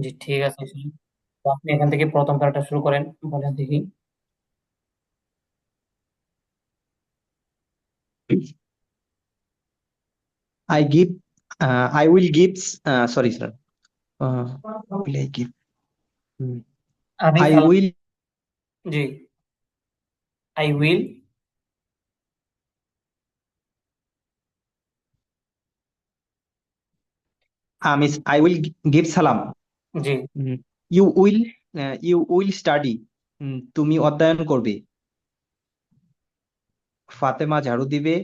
জি, ঠিক আছে। তো আপনি এখান থেকে প্রথম প্যারাটা শুরু করেন, বলেন দেখি। I give, I will give, sorry, sir. Will I give? Hmm. আমি I খেলা। will, G, I will. I will give salam. G. Hmm. You will, you will study. তুমি অধ্যয়ন করবে। ফাতেমা ঝাড়ু দিবে।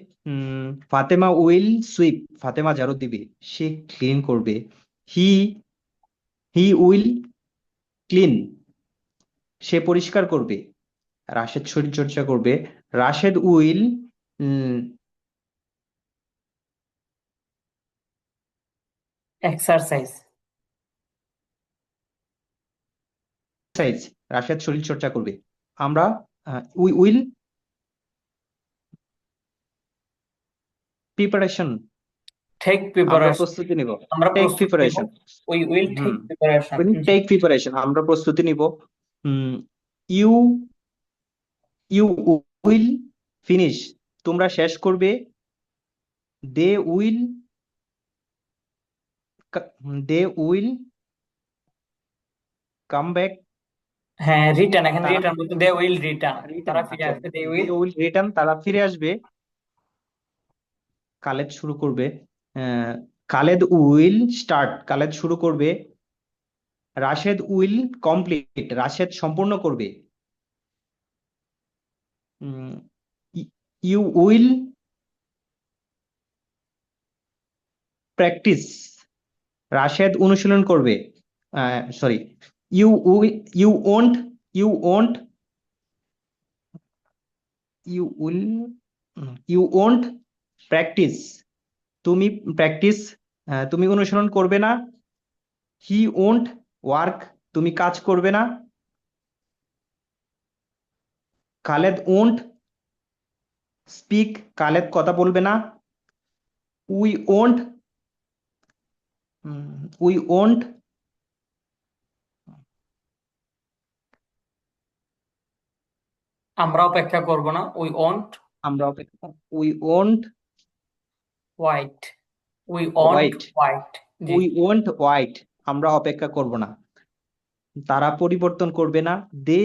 Fatema will sweep. ফাতেমা ঝাড়ু দিবে। সে ক্লিন করবে। হি হি উইল ক্লিন। সে পরিষ্কার করবে। রাশেদ শরীর চর্চা করবে। Rashed will exercise. Exercise. Rashed শরীর চর্চা করবে। আমরা উই উইল প্রিপারেশন। টেক আমরা প্রিপারেশন। প্রস্তুতি নিব। আমরা টেক প্রস্তুতি নিব। Preparation. We will take hmm. Preparation. জি। টেক প্রিপারেশন, আমরা প্রস্তুতি নিব। You you will finish. তোমরা শেষ করবে। They will they will come back. হ্যাঁ, রিটার্ন, এখানে তারা রিটার্ন বলতে দে উইল রিটার্ন। রিটার্ন, তারা ফিরে আচ্ছা। আসবে, দে দে উইল। উইল রিটার্ন, তারা ফিরে আসবে। খালেদ শুরু করবে। আহ, খালেদ উইল স্টার্ট। খালেদ শুরু করবে। Rashed will complete. রাশেদ সম্পূর্ণ করবে। You will practice. রাশেদ অনুশীলন করবে। Sorry, you you won't you won't you will you won't practice. তুমি প্র্যাকটিস, তুমি অনুসরণ করবে না। He won't work. তুমি কাজ করবে না। Khaled won't speak. খালেদ কথা বলবে না। উই ওন্ট উই ওন্ট আমরা অপেক্ষা করব না, উই ওন্ট আমরা অপেক্ষা we won't wait. We won't wait. Wait. জি। We won't wait. আমরা অপেক্ষা করব না। তারা পরিবর্তন করবে না। They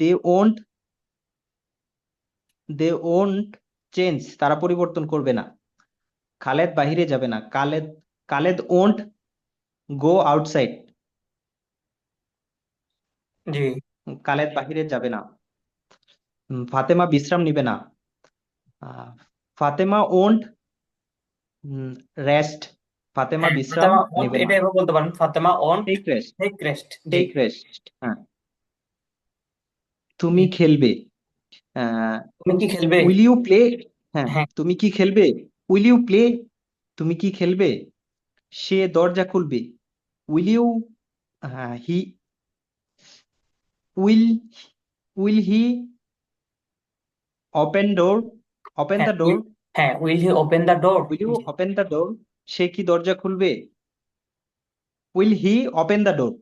they won't they won't change. তারা পরিবর্তন করবে না। খালেদ বাহিরে যাবে না। Khaled won't go outside. জি। খালেদ বাহিরে যাবে না। ফাতেমা বিশ্রাম নিবে না। Ah, Fatema won't rest. Fatema হ্যাঁ, বিশ্রাম ফাতেমা ওন্ট নেবে না। এটা এভাবে বলতে পারেন, Fatema won't take rest. Take rest. জি। টেক রেস্ট, হ্যাঁ। তুমি জি। খেলবে। তুমি কি খেলবে? Will you play. হ্যাঁ, হ্যাঁ। তুমি কি খেলবে। Will you play. তুমি কি খেলবে। সে দরজা খুলবে। Will you he will will he open door. Open হ্যাঁ, দ্য ডোর। হ্যাঁ, will he open the door. Will you open the door. সে কি দরজা খুলবে। Will he open the door.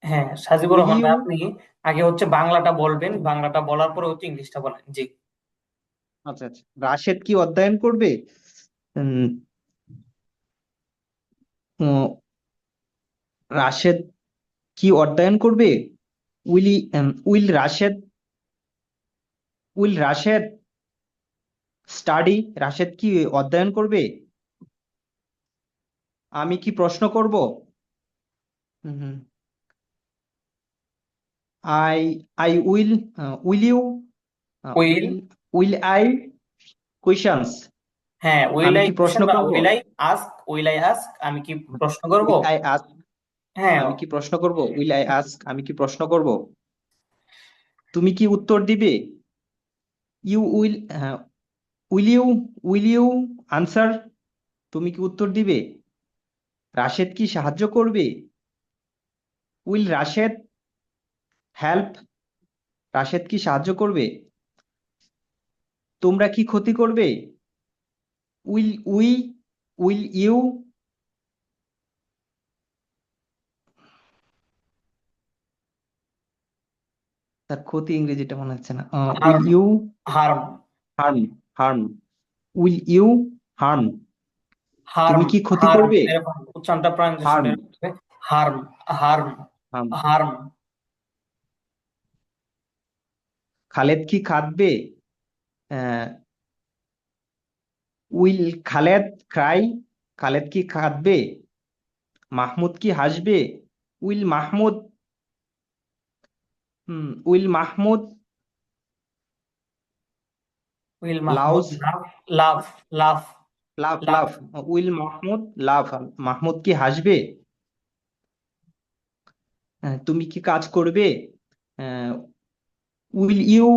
হ্যাঁ, সাজিবুর উইল রহমান ইউ ভাই, আপনি আগে হচ্ছে বাংলাটা বলবেন, বাংলাটা বলার পরে হচ্ছে ইংলিশটা বলেন। জি। আচ্ছা আচ্ছা, রাশেদ কি অধ্যয়ন করবে। উম, উম, রাশেদ কি অধ্যয়ন করবে। Will he will Rashed will Rashed study. Rashed কি অধ্যয়ন করবে। আমি কি প্রশ্ন করব। I I will will you will. Will will I questions. হ্যাঁ, উইল আমি আই কি প্রশ্ন কোশ্চেন না, করব। Will I ask. Will I ask, আমি কি প্রশ্ন করব। Will I ask. হ্যাঁ। আমি কি প্রশ্ন করব। উইল আই আস্ক, আমি কি প্রশ্ন করব। তুমি কি উত্তর দিবে। You will will you will you answer. তুমি কি উত্তর দিবে। রাশেদ কি সাহায্য করবে। Will Rashed help. রাশেদ কি সাহায্য করবে। তোমরা কি ক্ষতি করবে। উইল উই, উইল ইউ, তার ক্ষতি ইংরেজিটা মনে হচ্ছে না। Will harm, you harm, harm, harm, will you harm, harm, তুমি কি ক্ষতি হার্ম, করবে? এরকম উচ্চারণটা প্রনাউন্সিয়েশন হার্ম, এরকম হবে। Harm, harm, harm. Harm. Khaled কি কাঁদবে? উইল খালেদ ক্রাই, খালেদ কি কাঁদবে? মাহমুদ কি হাসবে? উইল মাহমুদ, উইল মাহমুদ will Mahmud laugh, laugh, laugh, laugh, laugh laugh. Laugh, will Mahmud laugh, Mahmud কি হাসবে? তুমি কি কাজ করবে? উইল ইউ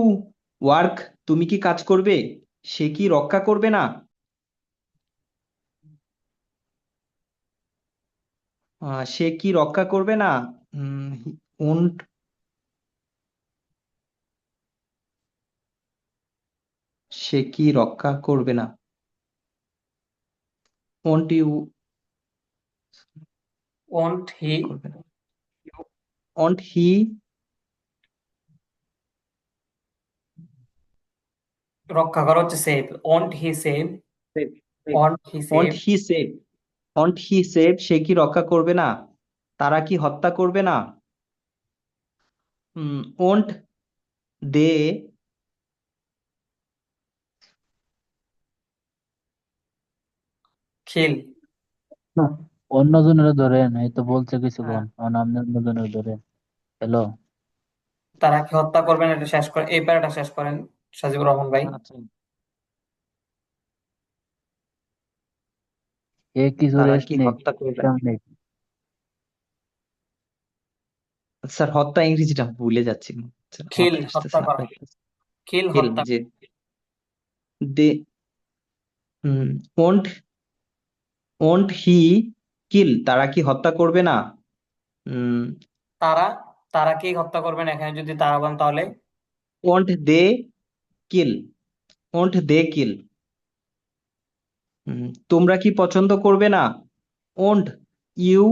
ওয়ার্ক, তুমি কি কাজ করবে? সে কি রক্ষা করবে না? সে কি রক্ষা করবে না? ওন্ট, সে কি রক্ষা করবে না? ওন্ট ইউ ওন্ট হি, করবে না, ওন্ট হি, রক্ষা করা হচ্ছে save. Won't he save, won't he save. Won't he save, won't he save, সে কি রক্ষা করবে না? তারা কি হত্যা করবে না? ওন্ট দে, খিল, না, অন্যজনের ধরেন, এই তো বলছে কিছুক্ষণ আপনি অন্যজনের ধরেন। হ্যালো, তারা কি হত্যা করবেন, এটা শেষ করে এই প্যারাটা শেষ করেন সাজিবুর রহমান ভাই। আচ্ছা, এ কিছু তারা রেস্ট কি নেই, হত্যা করবে না? বিশ্রাম নেই। স্যার হত্যা ইংরেজিটা ভুলে যাচ্ছি, স্যার খিল, মাথায় আসতেছে হত্যা না। করা। খিল, কিল, হত্যা। যে দে, ওন্ট, ওন্ট হি কিল, তারা কি হত্যা করবে না? তারা, তারা কি হত্যা করবেন, এখানে যদি তারা বলেন তাহলে ওন্ট দে কিল, ওন্ট দে কিল, তোমরা কি পছন্দ করবে না? ওন্ট ইউ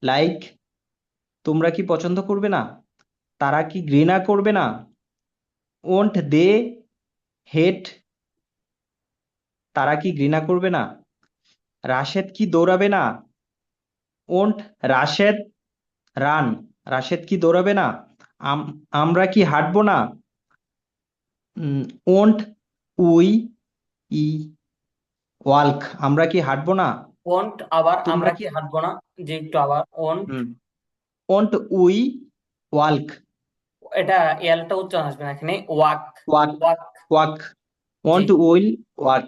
লাইক, তোমরা কি পছন্দ করবে না? তারা কি ঘৃণা করবে না? ওন্ট দে হেট, তারা কি ঘৃণা করবে না? রাশেদ কি দৌড়াবে না? ওন্ট রাশেদ রান, রাশেদ কি দৌড়াবে না? আমরা কি হাঁটবো না? ওন্ট উই ই ওয়াল্ক, আমরা কি হাঁটবো না? ওন্ট, আবার তোমরা আমরা কি কি হাঁটবো না, যে একটু আবার ওন্ট। ওন্ট উই ওয়াল্ক, এটা এলটা উচ্চারণ আসবে না এখানে, ওয়াক, ওয়াক, ওয়াক। ওয়াক, জি, ওন্ট উইল ওয়াক,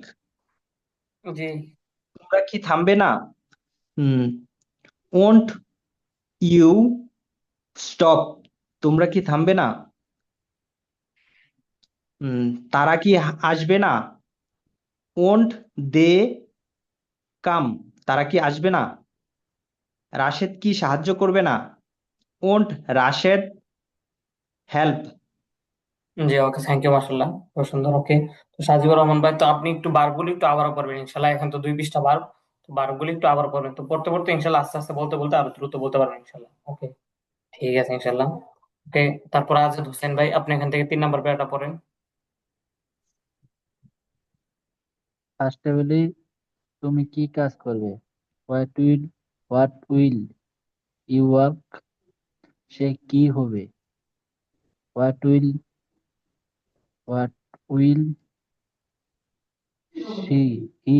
জি। তোমরা কি থামবে না? ওন্ট ইউ স্টপ, তোমরা কি থামবে না? তারা কি আসবে না? ওন্ট দে কাম, তারা কি আসবে না? রাশেদ কি সাহায্য করবে না? ওন্ট রাশেদ হেল্প, জি, ওকে, থ্যাংক ইউ, মার্শাল্লাহ, খুব সুন্দর। ওকে, তো সাজিবুর রহমান ভাই, তো আপনি একটু বারগুলি একটু আবারও পড়বেন ইনশাল্লাহ। এখন তো 2 পৃষ্ঠা বার, তো বারগুলি একটু আবার পড়বেন, তো পড়তে পড়তে ইনশাল্লাহ আস্তে আস্তে বলতে বলতে আরো দ্রুত বলতে পারবেন ইনশাল্লাহ। ওকে, ঠিক আছে ইনশাল্লাহ। ওকে, তারপর আজাদ হোসেন ভাই, আপনি এখান থেকে 3 নম্বর প্যারাটা পড়েন। ফার্স্ট টেবিলে তুমি কি কাজ করবে? হোয়াট উইল ইউ ওয়ার্ক, সে কি হবে? What will what will she he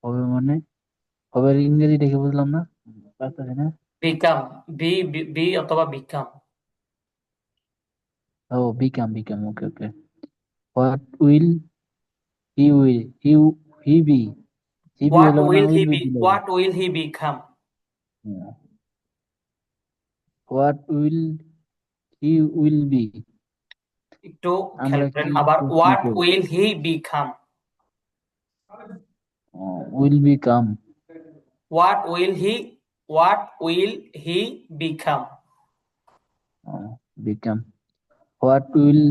হবে, মানে হবে ইংরেজি দেখে বুঝলাম না, পারতেছি না। বিকাম, বি, বি অথবা বিকাম। ও, become, okay okay. What will he be, he be what হলো না, will he will be be, দিলে হবে। What will he become. What will be, একটু খেয়াল আমরা করেন কি আবার, কি হোয়াট করব? Will he become. Will become, what will he, what will he become. Become, what will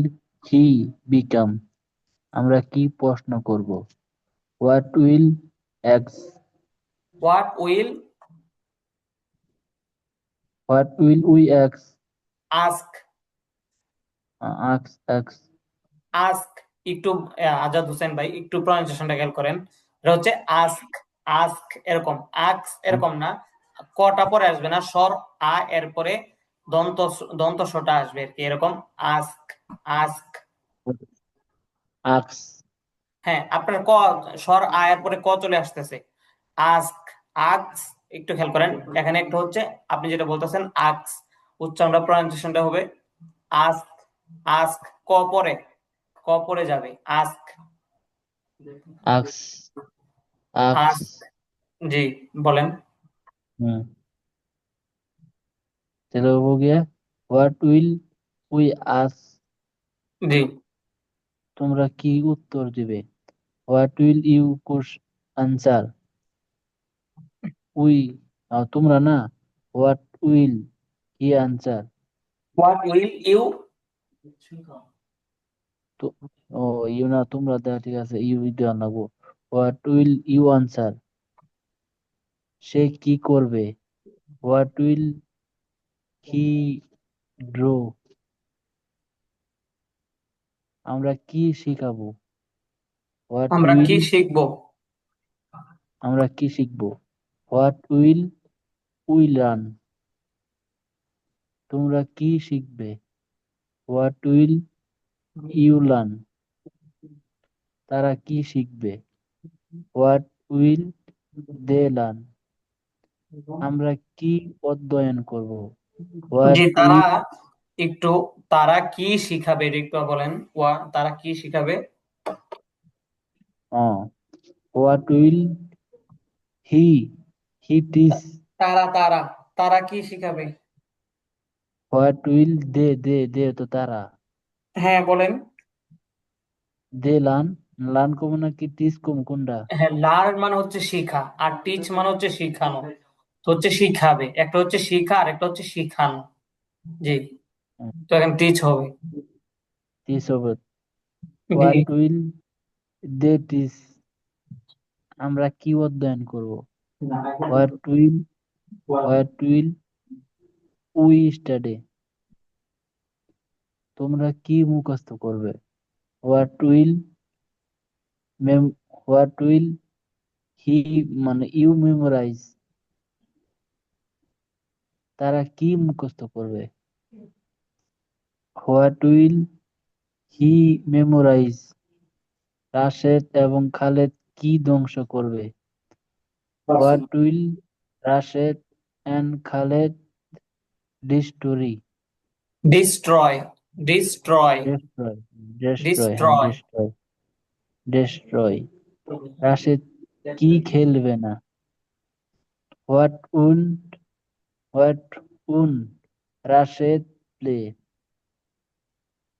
he become, আমরা কি প্রশ্ন করব? What will ex what will what will we ex ask. Ax ex ask একটু আজাদ হোসেন ভাই একটু প্রনাউন্সিয়েশনটা খেয়াল করেন। এটা হচ্ছে আস্ক। আস্ক এরকম, আক্স এরকম না, কটা পরে আসবে না, স্বর আ এর পরে দন্ত দন্ত সটা আসবে আর কি, এরকম আস্ক। আস্ক। আক্স হ্যাঁ, আপনার ক স্বর আ এর পরে ক চলে আসতেছে। আস্ক, আক্স। একটু খেয়াল করেন, এখানে একটা হচ্ছে আপনি যেটা বলতেছেন আক্স, উচ্চারণটা প্রনাউন্সিয়েশনটা হবে আস্ক। আস্ক ক পরে, ক পরে যাবে আস্ক। আক্স আক্স আস্ক। জি, বলেন। হুম তাহলে হবো গিয়ে হোয়াট উইল উই আস্ক জি, তোমরা কি উত্তর দিবে? What will you answer? We তোমরা না, what will he answer? What will you. তো ও ইউ না, তোমরা দেওয়া ঠিক আছে, ইউ দেওয়া লাগবো। What will you answer? সে কি করবে? What will he draw? আমরা কি শিখাবো? হোয়াট আমরা উইল কি শিখবো? আমরা কি শিখবো? What will we learn? তোমরা কি শিখবে? What will you learn? তারা কি শিখবে? What will they learn? আমরা কি অধ্যয়ন করব? হোয়াট জি, তারা উইল একটু, তারা কি শিখাবে এটা একটু বলেন। তারা কি শিখাবে? What will he he teach? তারা তারা তারা কি শিখাবে? হোয়াট উইল দে তো তারা। হ্যাঁ, বলেন। They learn? লার্ন কম নাকি টিচ কম, কোনটা? হ্যাঁ, লার্ন মানে হচ্ছে শিখা, আর টিচ মানে হচ্ছে শিখানো। তো হচ্ছে শিখাবে, একটা হচ্ছে শিখা আর একটা হচ্ছে শিখানো। জি, তো এখন টিচ হবে। টিচ হবে। জি, হোয়াট উইল দে টিচ? আমরা কি অধ্যয়ন করব? What will what will we study? তোমরা কি মুখস্থ করবে? হোয়াট উইল মেম হোয়াট উইল হি মানে ইউ মেমোরাইজ? তারা কি মুখস্থ করবে? What will he memorize? Rashed এবং খালেদ কি ধ্বংস করবে? What will Rashed and Khaled destroy? Destroy. Destroy. Destroy destroy হ্যাঁ ডিস্ট্রয়। Destroy destroy. রাশেদ কি খেলবে না? হোয়াট উন হোয়াট উন রাশেদ প্লে?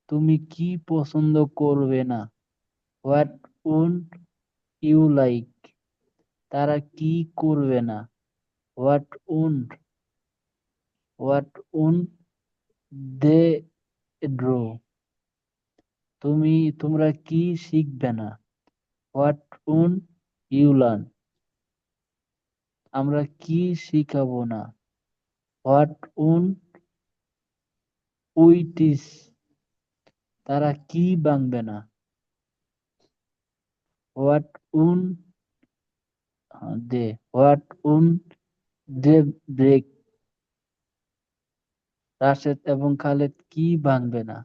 তুমি কি পছন্দ করবে না? হোয়াট উন ইউ লাইক? তারা কি করবে না? হোয়াট উন হোয়াট উন দে ড্র? তোমরা কি শিখবে না? হোয়াট উন ইউ লার্ন? আমরা কি শিখাবো না? হোয়াট উন উই টিচ? তারা কি ভাঙবে না? হোয়াট উন দে হোয়াট উন দে ব্রেক? রাশেদ এবং খালেদ কি ভাঙবে না?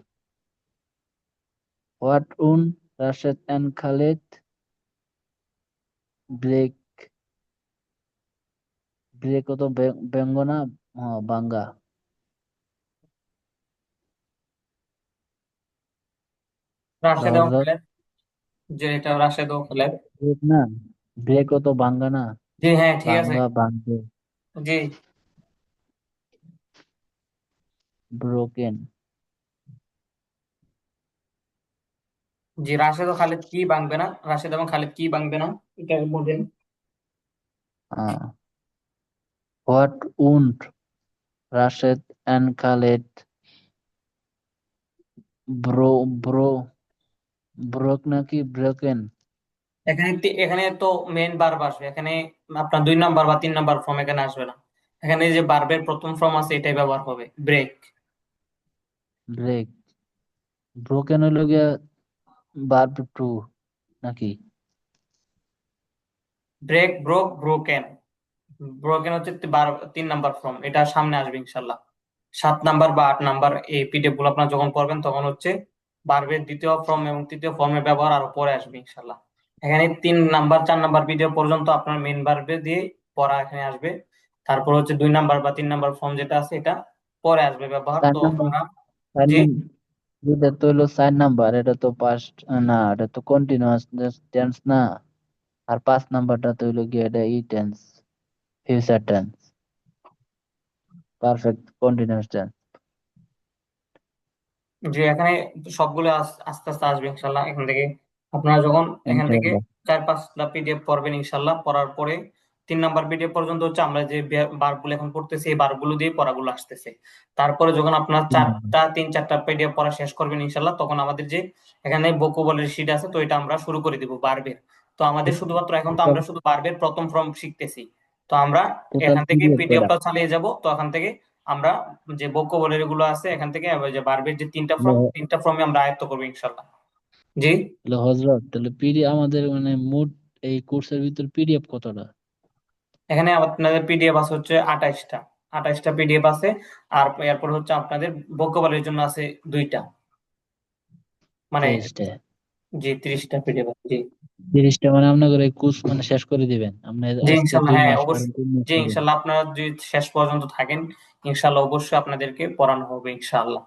What won't Rashed and Khaled break? Break তো ব্যঙ্গ না, বাঙ্গা। রাশেদ এবং সহজ। খালেদ, যে এটা রাশেদ ও খালেদ। ব্রেক না, ব্রেক তো বাঙ্গা না, জি, হ্যাঁ, ঠিক আছে। বাঙ্গা ভাঙবে। জি, ব্রোকেন। জি, রাশেদ ও খালেদ কি ভাঙবে না, রাশেদ এবং খালেদ কি ভাঙবে না, এটা বলেন। What won't Rashed and Khaled bro bro broke নাকি ব্রোকেন? এখানে তো মেইন ভার্ব আসবে এখানে, আপনার 2 নাম্বার বা 3 নাম্বার ফর্ম এখানে আসবে না। এখানে যে ভার্বের প্রথম ফর্ম আছে এটাই ব্যবহার হবে, ব্রেক। ব্রেক। ব্রোকেন হলো গিয়া ভার্ব টু নাকি? Break, broke, broken. ব্রোকেন হচ্ছে 3 নাম্বার ফর্ম, এটা সামনে আসবে ইনশাল্লাহ। 7 নাম্বার বা 8 নাম্বার এই পিডিএফ গুলো আপনার যখন পড়বেন তখন হচ্ছে ভার্বের দ্বিতীয় ফর্ম এবং তৃতীয় ফর্মের ব্যবহার আরো পরে আসবে ইনশাল্লাহ। এখানে 3 নাম্বার 4 নাম্বার ভিডিও পর্যন্ত আপনার মেন ভার্বে দিয়ে পড়া এখানে আসবে। তারপর হচ্ছে 2 নাম্বার বা 3 নাম্বার ফর্ম যেটা আছে এটা পরে আসবে ব্যবহার। চার তো নাম্বার, আমরা চার যে নাম্বার যেটা তো হলো 4 নাম্বার, এটা তো পাস্ট, না এটা তো কন্টিনিউয়াস টেন্স না। আর 5 নাম্বারটা তো হলো গিয়ে এটা ই tense, future tense, perfect continuous tense. যে এখানে সবগুলো আস্তে আস্তে আসবে ইনশাল্লাহ এখান থেকে। আপনারা যখন এখান থেকে ইনশাআল্লাহ। 4-5টা পিডিএফ পড়বেন ইনশাল্লাহ, পড়ার পরে 3 নাম্বার পিডিএফ পর্যন্ত হচ্ছে আমরা যে বারগুলো এখন পড়তেছি এই বারগুলো দিয়ে পড়াগুলো আসতেছে। তারপরে যখন আপনার হুম। 3-4টা পিডিএফ পড়া শেষ করবেন ইনশাল্লাহ, তখন আমাদের যে এখানে ভোকাবুলারি শিট আছে তো এটা আমরা শুরু করে দিব বারবের। তো আমাদের শুধুমাত্র এখন তো আমরা শুধু বারবের প্রথম ফর্ম শিখতেছি। তো আমরা টোটাল এখান থেকে পিডিএফ কয়টা? পিডিএফটা চালিয়ে যাব, তো এখান থেকে আমরা যে ভোকাবুলারি গুলো আছে এখান থেকে ওই যে ভার্বের যে 3টা ফর্মে আমরা আয়ত্ত করবো ইনশাল্লাহ। জি। তাহলে হজরত, তাহলে আমাদের মানে মোট এই কোর্সের ভিতর পিডিএফ কতটা? এখানে আপনাদের পিডিএফ আছে হচ্ছে 28টা, 28টা পিডিএফ আছে। আর এরপর হচ্ছে আপনাদের ভোকাবুলারির জন্য আছে 2টা, মানে 23টা। জি 30টা পিডিএফ আছে জি। 30টা মানে আপনাদের এই কোর্স মানে শেষ করে দিবেন আপনি জি আজকে ইনশাল্লাহ, হ্যাঁ 2 মাস, কারণ অবশ্যই। 3 মাস জি করবেন। ইনশাল্লাহ আপনারা যদি শেষ পর্যন্ত থাকেন ইনশাল্লাহ অবশ্যই আপনাদেরকে পড়ানো হবে ইনশাল্লাহ।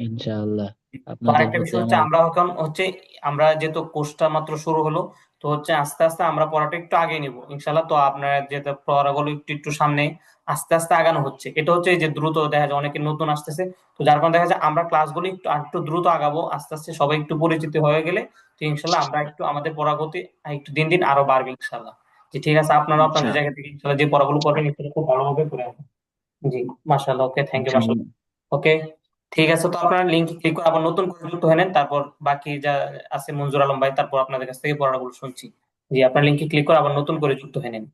ইনশাআল্লাহ। তো আপনাদের আরেকটা প্রতি বিষয় হচ্ছে আমার আমরা এখন হচ্ছে আমরা যেহেতু কোর্সটা মাত্র শুরু হলো, তো হচ্ছে আস্তে আস্তে আমরা পড়াটা একটু আগে নিব ইনশাল্লাহ। তো আপনারা যেহেতু পড়াগুলো একটু একটু সামনে আস্তে আস্তে আগানো হচ্ছে, এটা হচ্ছে এই যে দ্রুত দেখা যায় অনেকে নতুন আসতেছে, তো যার কারণে দেখা যায় আমরা ক্লাসগুলো একটু একটু দ্রুত আগাবো আস্তে আস্তে, সবাই একটু পরিচিত হয়ে গেলে তো ইনশাল্লাহ আমরা একটু আমাদের পড়াগতি একটু দিন দিন আরো বাড়বে ইনশাল্লাহ। জি ঠিক আছে, আপনারা আপনাদের ইনশাআল্লাহ। জায়গা থেকে ইনশাল্লাহ যে পড়াগুলো করবেন ইনশাল্লাহ খুব ভালোভাবে করে আসবেন। জি মাশাআল্লাহ, ওকে থ্যাংক ইউ মাশাআল্লাহ। ইনশাআল্লাহ। ওকে, ঠিক আছে। তো আপনারা লিঙ্ক ক্লিক করে আবার নতুন করে যুক্ত হয়ে নেন, তারপর বাকি যা আছে মঞ্জুর আলম ভাই, তারপর আপনাদের কাছ থেকে পড়াগুলো শুনছি। জি আপনার লিঙ্কে ক্লিক করে আবার নতুন করে যুক্ত হয়ে নেন।